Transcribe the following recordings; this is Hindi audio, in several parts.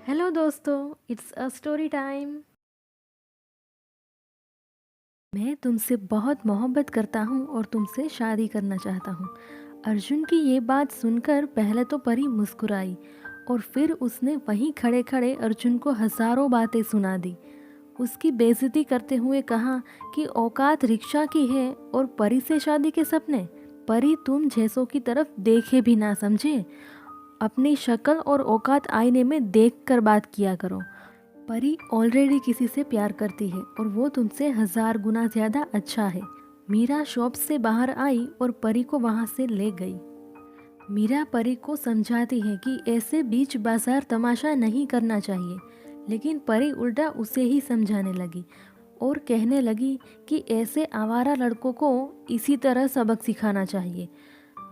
हेलो दोस्तों, इट्स अ स्टोरी टाइम। मैं तुमसे बहुत मोहब्बत करता हूँ और तुमसे शादी करना चाहता हूँ। अर्जुन की ये बात सुनकर पहले तो परी मुस्कुराई और फिर उसने वहीं खड़े खड़े अर्जुन को हजारों बातें सुना दी। उसकी बेइज्जती करते हुए कहा कि औकात रिक्शा की है और परी से शादी के सपने। परी तुम जैसों की तरफ देखे भी ना समझे। अपनी शक्ल और औकात आईने में देख कर बात किया करो। परी ऑलरेडी किसी से प्यार करती है और वो तुमसे 1000 गुना ज्यादा अच्छा है। मीरा शॉप से बाहर आई और परी को वहां से ले गई। मीरा परी को समझाती है कि ऐसे बीच बाजार तमाशा नहीं करना चाहिए, लेकिन परी उल्टा उसे ही समझाने लगी और कहने लगी कि ऐसे आवारा लड़कों को इसी तरह सबक सिखाना चाहिए।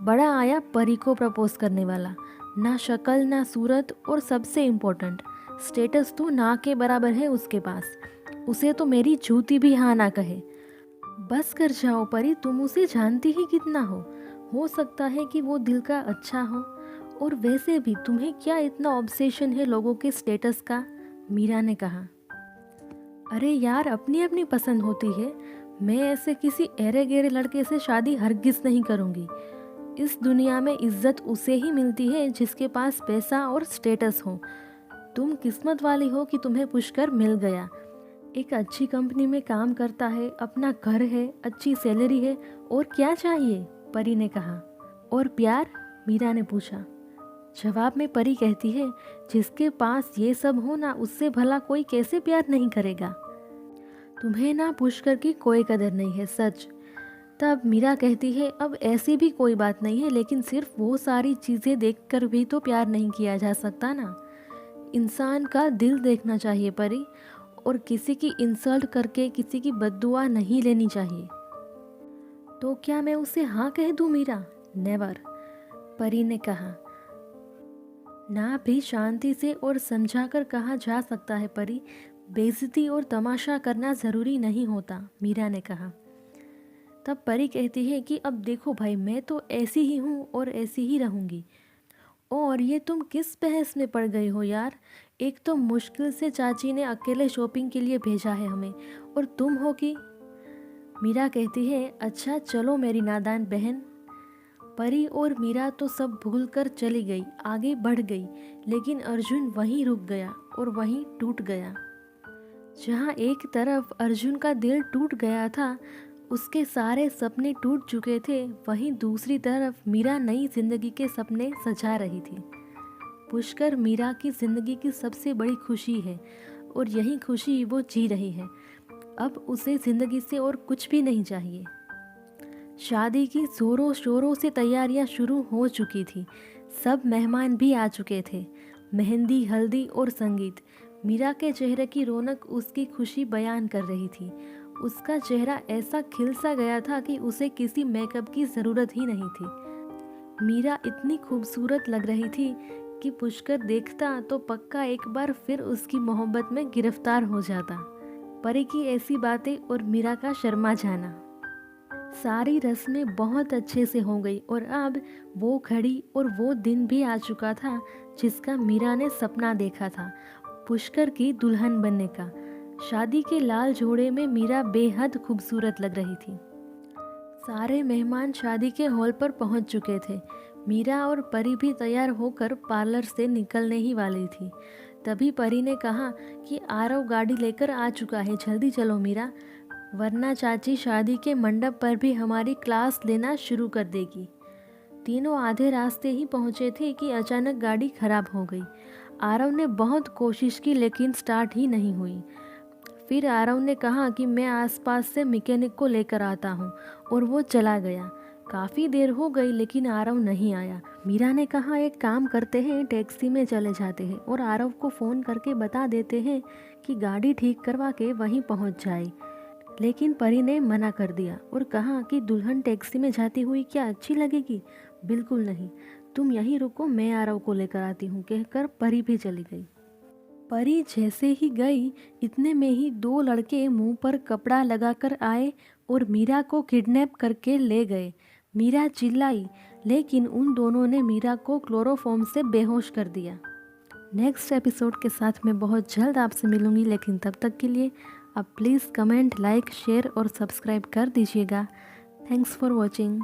बड़ा आया परी को प्रपोज करने वाला। ना शक्ल ना सूरत और सबसे इम्पोर्टेंट स्टेटस तो ना के बराबर है उसके पास। उसे तो मेरी जूती भी हाँ ना कहे। बस कर जाओ परी, तुम उसे जानती ही कितना हो सकता है कि वो दिल का अच्छा हो। और वैसे भी तुम्हें क्या इतना ऑब्सेशन है लोगों के स्टेटस का। मीरा ने कहा, अरे यार, अपनी अपनी पसंद होती है। मैं ऐसे किसी अरे गेरे लड़के से शादी हरगिज नहीं करूँगी। इस दुनिया में इज्जत उसे ही मिलती है जिसके पास पैसा और स्टेटस हो। तुम किस्मत वाली हो कि तुम्हें पुष्कर मिल गया। एक अच्छी कंपनी में काम करता है, अपना घर है, अच्छी सैलरी है, और क्या चाहिए? परी ने कहा। और प्यार? मीरा ने पूछा। जवाब में परी कहती है, जिसके पास ये सब हो ना, उससे भला कोई कैसे प्यार नहीं करेगा। तुम्हें ना पुष्कर की कोई कदर नहीं है, सच। तब मीरा कहती है, अब ऐसी भी कोई बात नहीं है, लेकिन सिर्फ वो सारी चीज़ें देखकर भी तो प्यार नहीं किया जा सकता ना। इंसान का दिल देखना चाहिए परी, और किसी की इंसल्ट करके किसी की बद्दुआ नहीं लेनी चाहिए। तो क्या मैं उसे हाँ कह दूँ मीरा? नेवर, परी ने कहा। ना भी शांति से और समझाकर कहा जा सकता है परी। बेइज्जती और तमाशा करना ज़रूरी नहीं होता, मीरा ने कहा। तब परी कहती है कि अब देखो भाई, मैं तो ऐसी ही हूँ और ऐसी ही रहूँगी। और ये तुम किस बहस में पड़ गई हो यार? एक तो मुश्किल से चाची ने अकेले शॉपिंग के लिए भेजा है हमें, और तुम हो कि। मीरा कहती है, अच्छा चलो मेरी नादान बहन। परी और मीरा तो सब भूल कर चली गई, आगे बढ़ गई, लेकिन अर्जुन वहीं रुक गया और वहीं टूट गया। जहाँ एक तरफ अर्जुन का दिल टूट गया था, उसके सारे सपने टूट चुके थे, वहीं दूसरी तरफ मीरा नई जिंदगी के सपने सजा रही थी। पुष्कर मीरा की जिंदगी की सबसे बड़ी खुशी है और यही खुशी वो जी रही है। अब उसे जिंदगी से और कुछ भी नहीं चाहिए। शादी की जोरों शोरों से तैयारियां शुरू हो चुकी थी। सब मेहमान भी आ चुके थे। मेहंदी, हल्दी और संगीत। मीरा के चेहरे की रौनक उसकी खुशी बयान कर रही थी। उसका चेहरा ऐसा खिल सा गया था कि उसे किसी मेकअप की ज़रूरत ही नहीं थी। मीरा इतनी खूबसूरत लग रही थी कि पुष्कर देखता तो पक्का एक बार फिर उसकी मोहब्बत में गिरफ्तार हो जाता। परी की ऐसी बातें और मीरा का शर्मा जाना, सारी रस्में बहुत अच्छे से हो गई और अब वो घड़ी और वो दिन भी आ चुका था जिसका मीरा ने सपना देखा था, पुष्कर की दुल्हन बनने का। शादी के लाल जोड़े में मीरा बेहद खूबसूरत लग रही थी। सारे मेहमान शादी के हॉल पर पहुंच चुके थे। मीरा और परी भी तैयार होकर पार्लर से निकलने ही वाली थी। तभी परी ने कहा कि आरव गाड़ी लेकर आ चुका है, जल्दी चलो मीरा, वरना चाची शादी के मंडप पर भी हमारी क्लास लेना शुरू कर देगी। तीनों आधे रास्ते ही पहुंचे थे कि अचानक गाड़ी खराब हो गई। आरव ने बहुत कोशिश की लेकिन स्टार्ट ही नहीं हुई। फिर आरव ने कहा कि मैं आसपास से मैकेनिक को लेकर आता हूँ, और वो चला गया। काफ़ी देर हो गई लेकिन आरव नहीं आया। मीरा ने कहा, एक काम करते हैं, टैक्सी में चले जाते हैं और आरव को फ़ोन करके बता देते हैं कि गाड़ी ठीक करवा के वहीं पहुँच जाए। लेकिन परी ने मना कर दिया और कहा कि दुल्हन टैक्सी में जाती हुई क्या अच्छी लगेगी? बिल्कुल नहीं, तुम यहीं रुको, मैं आरव को लेकर आती हूँ, कहकर परी भी चली गई। परी जैसे ही गई, इतने में ही दो लड़के मुंह पर कपड़ा लगाकर आए और मीरा को किडनैप करके ले गए। मीरा चिल्लाई, लेकिन उन दोनों ने मीरा को क्लोरोफॉर्म से बेहोश कर दिया। नेक्स्ट एपिसोड के साथ मैं बहुत जल्द आपसे मिलूँगी, लेकिन तब तक के लिए आप प्लीज़ कमेंट, लाइक, शेयर और सब्सक्राइब कर दीजिएगा। Thanks for watching.